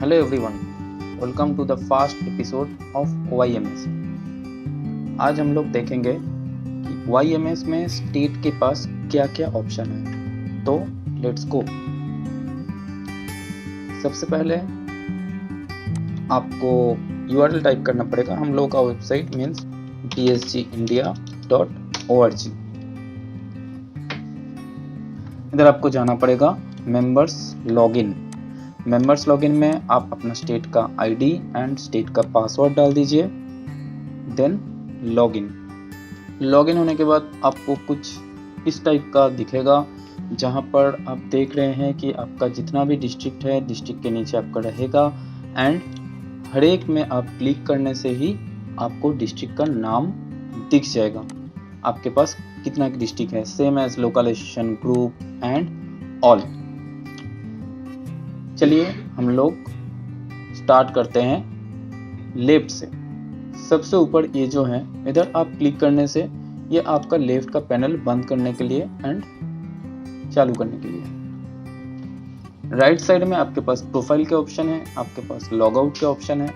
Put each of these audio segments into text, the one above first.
Hello everyone, welcome to the first episode of YMS। आज हम लोग देखेंगे कि YMS में स्टेट के पास क्या क्या ऑप्शन है। तो लेट्स गो। सबसे पहले आपको URL टाइप करना पड़ेगा। हम लोग का वेबसाइट मीन्स dsgindia.org। इधर आपको जाना पड़ेगा मेंबर्स लॉगिन में आप अपना स्टेट का आईडी एंड स्टेट का पासवर्ड डाल दीजिए। देन लॉगिन होने के बाद आपको कुछ इस टाइप का दिखेगा, जहां पर आप देख रहे हैं कि आपका जितना भी डिस्ट्रिक्ट है, डिस्ट्रिक्ट के नीचे आपका रहेगा एंड हर एक में आप क्लिक करने से ही आपको डिस्ट्रिक्ट का नाम दिख जाएगा। आपके पास कितना डिस्ट्रिक्ट है, same as localization, group and all. चलिए हम लोग स्टार्ट करते हैं लेफ्ट से। सबसे ऊपर ये जो है, इधर आप क्लिक करने से ये आपका लेफ्ट का पैनल बंद करने के लिए एंड चालू करने के लिए। राइट साइड में आपके पास प्रोफाइल के ऑप्शन है, आपके पास लॉग आउट के ऑप्शन है।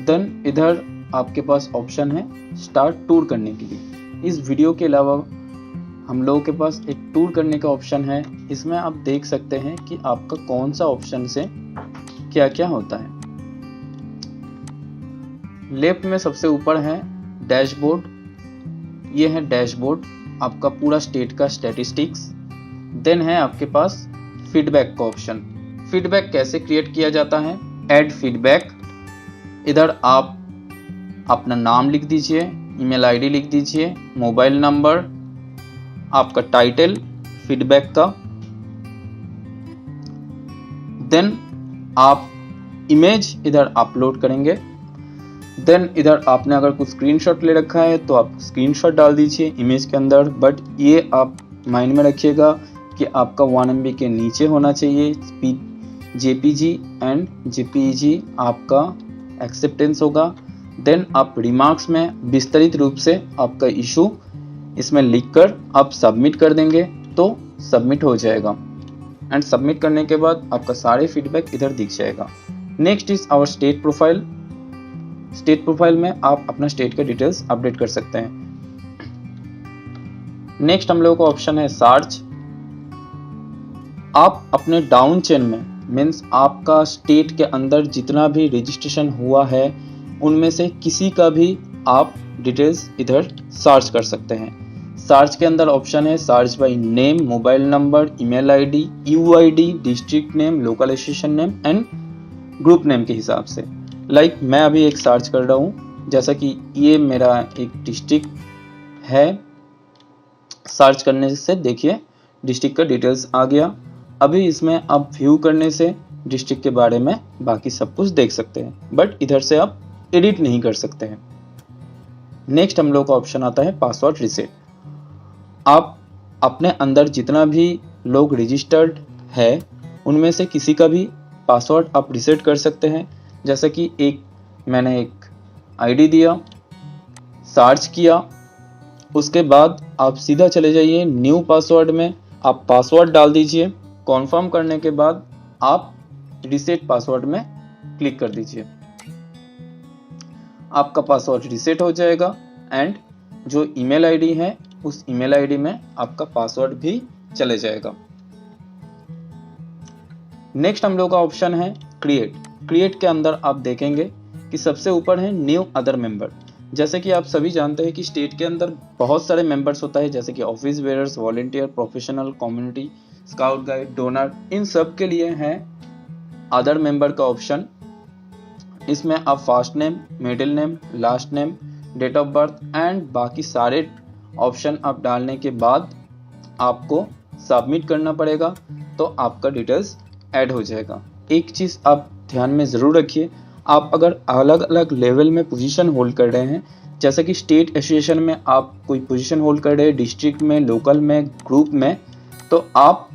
देन इधर आपके पास ऑप्शन है स्टार्ट टूर करने के लिए। इस वीडियो के अलावा हम लोगों के पास एक टूर करने का ऑप्शन है। इसमें आप देख सकते हैं कि आपका कौन सा ऑप्शन से क्या क्या होता है। लेफ्ट में सबसे ऊपर है डैशबोर्ड। ये है डैशबोर्ड, आपका पूरा स्टेट का स्टैटिस्टिक्स। देन है आपके पास फीडबैक का ऑप्शन। फीडबैक कैसे क्रिएट किया जाता है, ऐड फीडबैक। इधर आप अपना नाम लिख दीजिए, ईमेल आईडी लिख दीजिए, मोबाइल नंबर, आपका टाइटल फीडबैक का। देन आप इमेज इधर अपलोड करेंगे। देन इधर आपने अगर कुछ स्क्रीनशॉट ले रखा है तो आप स्क्रीनशॉट डाल दीजिए इमेज के अंदर। बट ये आप माइंड में रखिएगा कि आपका 1 MB के नीचे होना चाहिए। JPG एंड JPEG आपका एक्सेप्टेंस होगा। देन आप रिमार्क्स में विस्तारित रूप से आपका इशू इसमें लिखकर आप सबमिट कर देंगे तो सबमिट हो जाएगा। एंड सबमिट करने के बाद आपका सारे फीडबैक इधर दिख जाएगा। Next is our state profile. State profile में आप अपना स्टेट के डिटेल्स अपडेट कर सकते हैं। नेक्स्ट हम लोगों का ऑप्शन है सर्च। आप अपने डाउन चेन में मीन्स आपका स्टेट के अंदर जितना भी रजिस्ट्रेशन हुआ है उनमें से किसी का भी आप डिटेल्स इधर सर्च कर सकते हैं। सर्च के अंदर ऑप्शन है search by name, mobile number, email ID, UID, district name, localization name and group name के हिसाब से। लाइक मैं अभी एक सर्च कर रहा हूँ, जैसा कि ये मेरा एक डिस्ट्रिक्ट है। सर्च करने से देखिए डिस्ट्रिक्ट का डिटेल्स आ गया। अभी इसमें आप व्यू करने से डिस्ट्रिक्ट के बारे में बाकी सब कुछ देख सकते हैं, बट इधर से आप एडिट नहीं कर सकते हैं। नेक्स्ट हम लोग का ऑप्शन आता है पासवर्ड रीसेट। आप अपने अंदर जितना भी लोग रजिस्टर्ड है उनमें से किसी का भी पासवर्ड आप रीसेट कर सकते हैं। जैसे कि मैंने एक आईडी दिया, सर्च किया, उसके बाद आप सीधा चले जाइए न्यू पासवर्ड में, आप पासवर्ड डाल दीजिए। कॉन्फर्म करने के बाद आप रीसेट पासवर्ड में क्लिक कर दीजिए। आपका पासवर्ड रीसेट हो जाएगा एंड जो ईमेल आईडी है उस ईमेल आईडी में आपका पासवर्ड भी चले जाएगा। नेक्स्ट हम लोग का ऑप्शन है क्रिएट के अंदर आप देखेंगे कि सबसे ऊपर है न्यू अदर मेंबर। जैसे कि आप सभी जानते हैं कि स्टेट के अंदर बहुत सारे मेंबर्स होता है, जैसे कि office bearers, volunteer, professional, community, scout guide, donor. इन सब के लिए है अदर मेंबर का ऑप्शन। इसमें आप first name, middle name, last name, date of birth and बाकी सारे ऑप्शन आप डालने के बाद आपको सबमिट करना पड़ेगा तो आपका डिटेल्स ऐड हो जाएगा। एक चीज़ आप ध्यान में ज़रूर रखिए, आप अगर अलग अलग लेवल में पोजीशन होल्ड कर रहे हैं, जैसे कि स्टेट एसोसिएशन में आप कोई पोजीशन होल्ड कर रहे हैं, डिस्ट्रिक्ट में, लोकल में, ग्रुप में, तो आप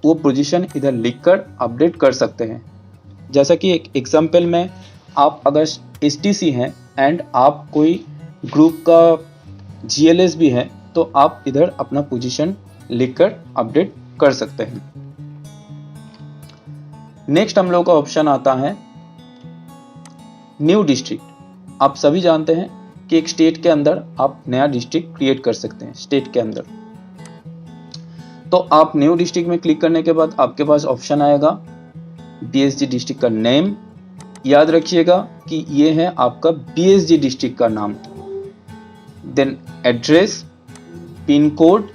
वो पोजीशन इधर लिखकर अपडेट कर सकते हैं। जैसा कि एक एग्जाम्पल में, आप अगर STC हैं एंड आप कोई ग्रुप का GLS भी है तो आप इधर अपना पोजीशन लिखकर अपडेट कर सकते हैं। नेक्स्ट हम लोग का ऑप्शन आता है न्यू डिस्ट्रिक्ट। आप सभी जानते हैं कि एक स्टेट के अंदर आप नया डिस्ट्रिक्ट क्रिएट कर सकते हैं स्टेट के अंदर। तो आप न्यू डिस्ट्रिक्ट में क्लिक करने के बाद आपके पास ऑप्शन आएगा बीएसजी डिस्ट्रिक्ट का नेम। याद रखिएगा कि ये है आपका बीएसजी डिस्ट्रिक्ट का नाम। Then address, pin code,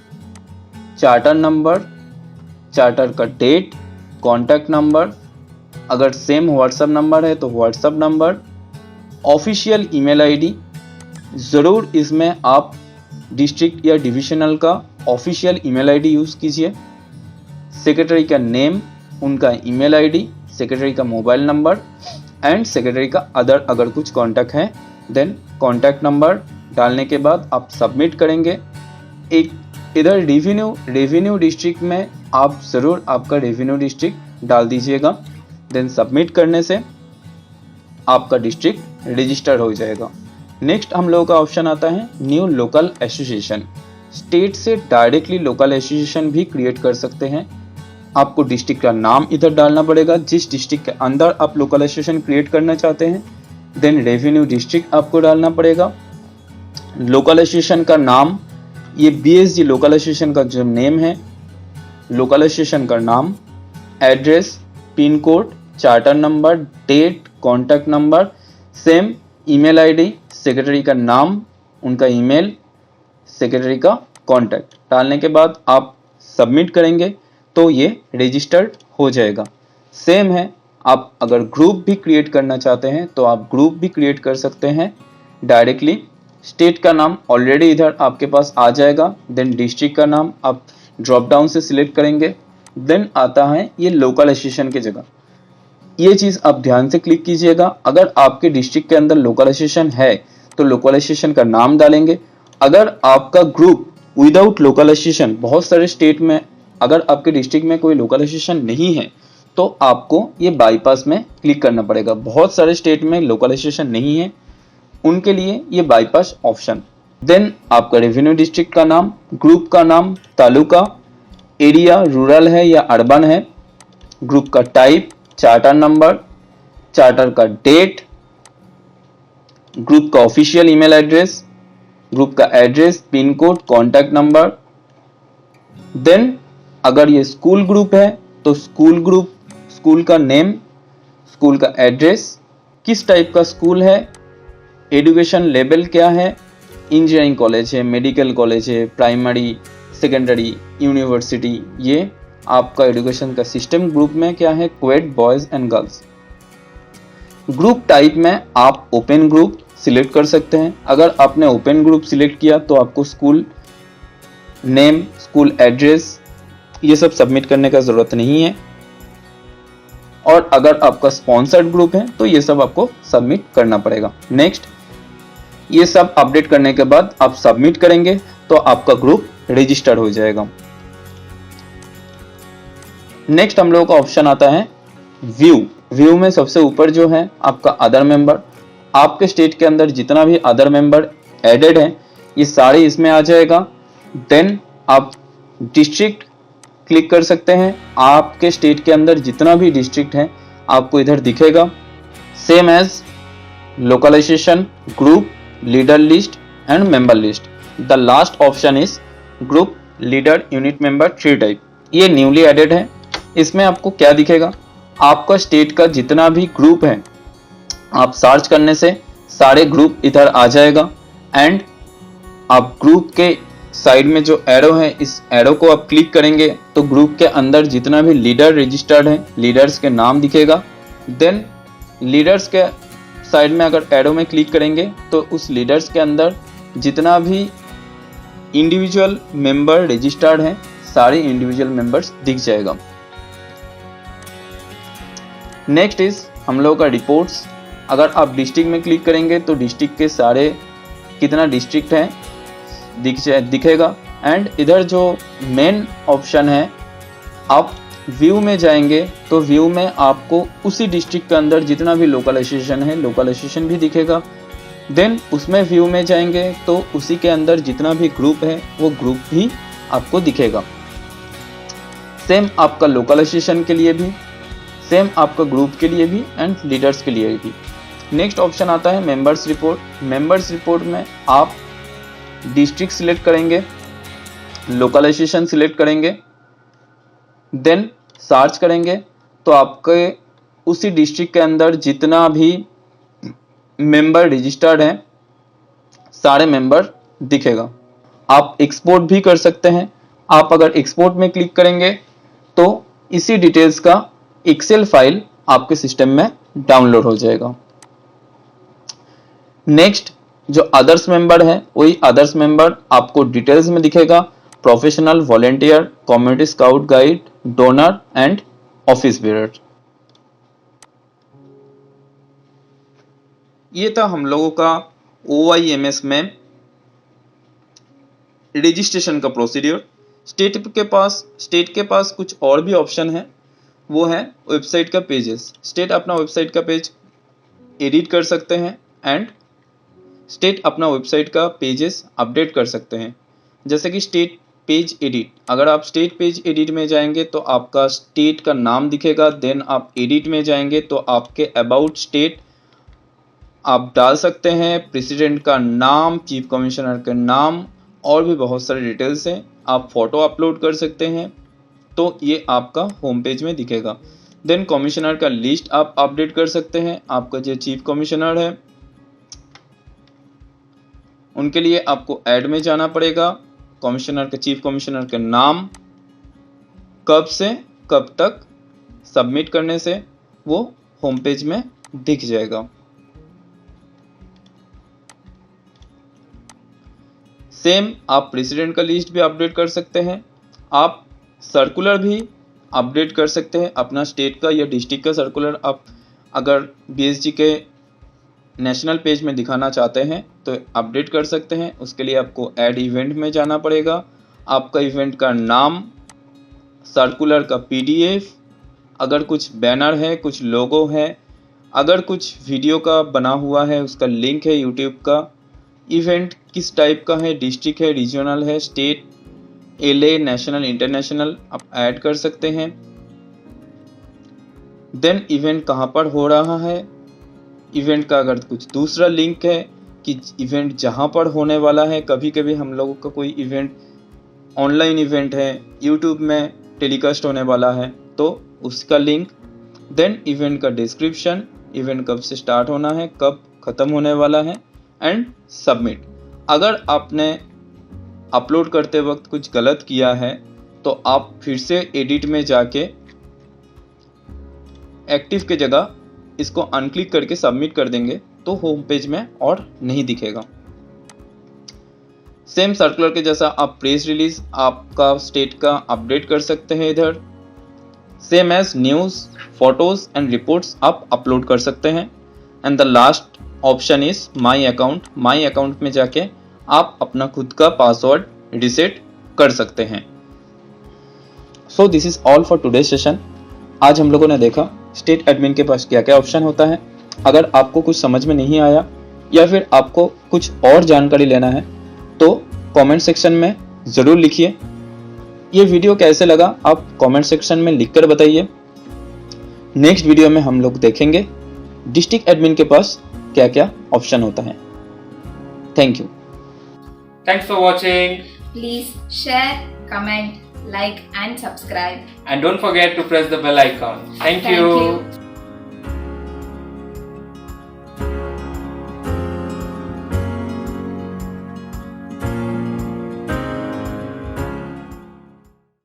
charter number, charter का डेट, कॉन्टैक्ट नंबर, अगर सेम व्हाट्सएप नंबर है तो WhatsApp number, official email ID. ज़रूर इसमें आप डिस्ट्रिक्ट या डिविजनल का ऑफिशियल ईमेल आईडी यूज़ कीजिए। सेक्रेटरी का नेम, उनका ईमेल आईडी, सेक्रेटरी का मोबाइल नंबर एंड सेक्रेटरी का अदर अगर कुछ कॉन्टैक्ट है देन कॉन्टैक्ट नंबर डालने के बाद आप सबमिट करेंगे। एक इधर रेवेन्यू डिस्ट्रिक्ट में आप ज़रूर आपका रेवेन्यू डिस्ट्रिक्ट डाल दीजिएगा। देन सबमिट करने से आपका डिस्ट्रिक्ट रजिस्टर हो जाएगा। नेक्स्ट हम लोगों का ऑप्शन आता है न्यू लोकल एसोसिएशन। स्टेट से डायरेक्टली लोकल एसोसिएशन भी क्रिएट कर सकते हैं। आपको डिस्ट्रिक्ट का नाम इधर डालना पड़ेगा जिस डिस्ट्रिक्ट के अंदर आप लोकल एसोसिएशन क्रिएट करना चाहते हैं। देन रेवेन्यू डिस्ट्रिक्ट आपको डालना पड़ेगा। लोकल एसोसिएशन का नाम, ये बीएसजी लोकल एसोसिएशन का जो नेम है, लोकल एसोसिएशन का नाम, address, pin code, charter number, date, contact number, same email ID, secretary का नाम, उनका ईमेल, सेक्रेटरी का कॉन्टैक्ट डालने के बाद आप सबमिट करेंगे तो ये रजिस्टर्ड हो जाएगा। सेम है, आप अगर ग्रुप भी क्रिएट करना चाहते हैं तो आप ग्रुप भी क्रिएट कर सकते हैं डायरेक्टली। स्टेट का नाम ऑलरेडी इधर आपके पास आ जाएगा। देन डिस्ट्रिक्ट का नाम आप ड्रॉप डाउन से सिलेक्ट करेंगे। देन आता है ये लोकल एसोसिएशन की जगह। ये चीज़ आप ध्यान से क्लिक कीजिएगा। अगर आपके डिस्ट्रिक्ट के अंदर लोकल एसोसिएशन है तो लोकल एसोसिएशन का नाम डालेंगे। अगर आपका ग्रुप विदाउट लोकल एसोसिएशन, बहुत सारे स्टेट में अगर आपके डिस्ट्रिक्ट में कोई लोकल एसोसिएशन नहीं है तो आपको ये बाईपास में क्लिक करना पड़ेगा। बहुत सारे स्टेट में लोकल एसोसिएशन नहीं है, उनके लिए ये बाईपास ऑप्शन। देन आपका रेवेन्यू डिस्ट्रिक्ट का नाम, ग्रुप का नाम, तालुका, एरिया रूरल है या अर्बन है, ग्रुप का टाइप, चार्टर नंबर, चार्टर का डेट, ग्रुप का ऑफिशियल ईमेल एड्रेस, ग्रुप का address, pin code, contact number. Then अगर ये स्कूल ग्रुप है तो स्कूल ग्रुप, स्कूल का नेम, स्कूल का एड्रेस, किस टाइप का स्कूल है, एजुकेशन लेवल क्या है, इंजीनियरिंग कॉलेज है, मेडिकल कॉलेज है, प्राइमरी, सेकेंडरी, यूनिवर्सिटी, ये आपका एजुकेशन का सिस्टम। ग्रुप में क्या है, coed boys and girls. Group type में आप ओपन ग्रुप सिलेक्ट कर सकते हैं। अगर आपने ओपन ग्रुप सिलेक्ट किया तो आपको स्कूल नेम, स्कूल एड्रेस ये सब सबमिट करने का ज़रूरत नहीं है। और अगर आपका स्पॉन्सर्ड ग्रुप है तो ये सब आपको सबमिट करना पड़ेगा। नेक्स्ट, ये सब अपडेट करने के बाद आप सबमिट करेंगे तो आपका ग्रुप रजिस्टर्ड हो जाएगा। नेक्स्ट हम लोगों का ऑप्शन आता है व्यू में सबसे ऊपर जो है आपका अदर मेंबर। आपके स्टेट के अंदर जितना भी अदर मेंबर एडेड है ये सारे इसमें आ जाएगा। देन आप डिस्ट्रिक्ट क्लिक कर सकते हैं। आपके स्टेट के अंदर जितना भी डिस्ट्रिक्ट है आपको इधर दिखेगा। Same as localization, group, leader list and member list. The last option is group, leader, unit member, tree type. ये न्यूली एडेड है। इसमें आपको क्या दिखेगा, आपका स्टेट का जितना भी ग्रुप है आप सर्च करने से सारे ग्रुप इधर आ जाएगा। एंड आप ग्रुप के साइड में जो एरो है इस एरो को आप क्लिक करेंगे तो ग्रुप के अंदर जितना भी लीडर रजिस्टर्ड है लीडर्स के नाम दिखेगा। देन लीडर्स के साइड में अगर एरो में क्लिक करेंगे तो उस लीडर्स के अंदर जितना भी इंडिविजुअल मेंबर रजिस्टर्ड हैं सारे इंडिविजुअल मेंबर्स दिख जाएगा। नेक्स्ट इज हम लोगों का रिपोर्ट्स। अगर आप डिस्ट्रिक्ट में क्लिक करेंगे तो डिस्ट्रिक्ट के सारे कितना डिस्ट्रिक्ट है दिखेगा। एंड इधर जो मेन ऑप्शन है आप व्यू में जाएंगे तो व्यू में आपको उसी डिस्ट्रिक्ट के अंदर जितना भी लोकल एसोसिएशन है लोकल एसोसिएशन भी दिखेगा। देन उसमें व्यू में जाएंगे तो उसी के अंदर जितना भी ग्रुप है वो ग्रुप भी आपको दिखेगा। सेम आपका लोकल एसोसिएशन के लिए भी सेम आपका ग्रुप के लिए भी एंड लीडर्स के लिए भी। नेक्स्ट ऑप्शन आता है मेंबर्स रिपोर्ट। मेंबर्स रिपोर्ट में आप डिस्ट्रिक्ट सिलेक्ट करेंगे, लोकलाइजेशन सिलेक्ट करेंगे, देन सर्च करेंगे तो आपके उसी डिस्ट्रिक्ट के अंदर जितना भी मेंबर रजिस्टर्ड हैं सारे मेंबर दिखेगा। आप एक्सपोर्ट भी कर सकते हैं। आप अगर एक्सपोर्ट में क्लिक करेंगे तो इसी डिटेल्स का एक्सेल फाइल आपके सिस्टम में डाउनलोड हो जाएगा। नेक्स्ट जो अदर्स मेंबर है वही अदर्स मेंबर आपको डिटेल्स में दिखेगा, professional, volunteer, community scout guide, donor and office bearer. ये था हम लोगों का OIMS में रजिस्ट्रेशन का प्रोसीड्यूर। स्टेट के पास कुछ और भी ऑप्शन है, वो है वेबसाइट का पेजेस। स्टेट अपना वेबसाइट का पेज एडिट कर सकते हैं एंड स्टेट अपना वेबसाइट का पेजेस अपडेट कर सकते हैं। जैसे कि स्टेट पेज एडिट, अगर आप स्टेट पेज एडिट में जाएंगे तो आपका स्टेट का नाम दिखेगा, देन आप एडिट में जाएंगे तो आपके अबाउट स्टेट आप डाल सकते हैं, प्रेसिडेंट का नाम, चीफ कमिश्नर का नाम और भी बहुत सारे डिटेल्स हैं। आप फोटो अपलोड कर सकते हैं तो ये आपका होम पेज में दिखेगा। देन कमिश्नर का लिस्ट आप अपडेट कर सकते हैं। आपका जो चीफ कमिश्नर है उनके लिए आपको ऐड में जाना पड़ेगा, कमिश्नर का चीफ कमिश्नर का नाम, कब से कब तक सबमिट करने से वो होम पेज में दिख जाएगा। सेम आप प्रेसिडेंट का लिस्ट भी अपडेट कर सकते हैं। आप सर्कुलर भी अपडेट कर सकते हैं, अपना स्टेट का या डिस्ट्रिक्ट का सर्कुलर आप अगर BSG के नेशनल पेज में दिखाना चाहते हैं तो अपडेट कर सकते हैं। उसके लिए आपको ऐड इवेंट में जाना पड़ेगा, आपका इवेंट का नाम, सर्कुलर का PDF, अगर कुछ बैनर है, कुछ लोगो है, अगर कुछ वीडियो का बना हुआ है उसका लिंक है यूट्यूब का, इवेंट किस टाइप का है, डिस्ट्रिक्ट है, रीजनल है, स्टेट, LA, नेशनल, इंटरनेशनल आप ऐड कर सकते हैं। देन इवेंट कहाँ पर हो रहा है, इवेंट का अगर कुछ दूसरा लिंक है कि इवेंट जहाँ पर होने वाला है, कभी कभी हम लोगों का कोई इवेंट ऑनलाइन इवेंट है, यूट्यूब में टेलीकास्ट होने वाला है तो उसका लिंक। देन इवेंट का डिस्क्रिप्शन, इवेंट कब से स्टार्ट होना है, कब ख़त्म होने वाला है एंड सबमिट। अगर आपने अपलोड करते वक्त कुछ गलत किया है तो आप फिर से एडिट में जाके एक्टिव के जगह इसको अनक्लिक करके सबमिट कर देंगे तो होम पेज में और नहीं दिखेगा। सेम सर्कुलर के जैसा आप प्रेस रिलीज आपका स्टेट का अपडेट कर सकते हैं इधर। Same as news, photos and reports आप अपलोड कर सकते हैं। And the last option is my account. My account में जाके आप अपना खुद का पासवर्ड रिसेट कर सकते हैं। So this is all for today session. आज हम लोगों ने देखा स्टेट एडमिन के पास क्या क्या ऑप्शन होता है। अगर आपको कुछ समझ में नहीं आया या फिर आपको कुछ और जानकारी लेना है तो कमेंट सेक्शन में ज़रूर लिखिए। ये वीडियो कैसे लगा आप कमेंट सेक्शन में लिखकर बताइए। नेक्स्ट वीडियो में हम लोग देखेंगे डिस्ट्रिक्ट एडमिन के पास क्या क्या ऑप्शन होता है। Thank you. Thanks for watching. Please share, comment, like and subscribe. And don't forget to press the bell icon. Thank you.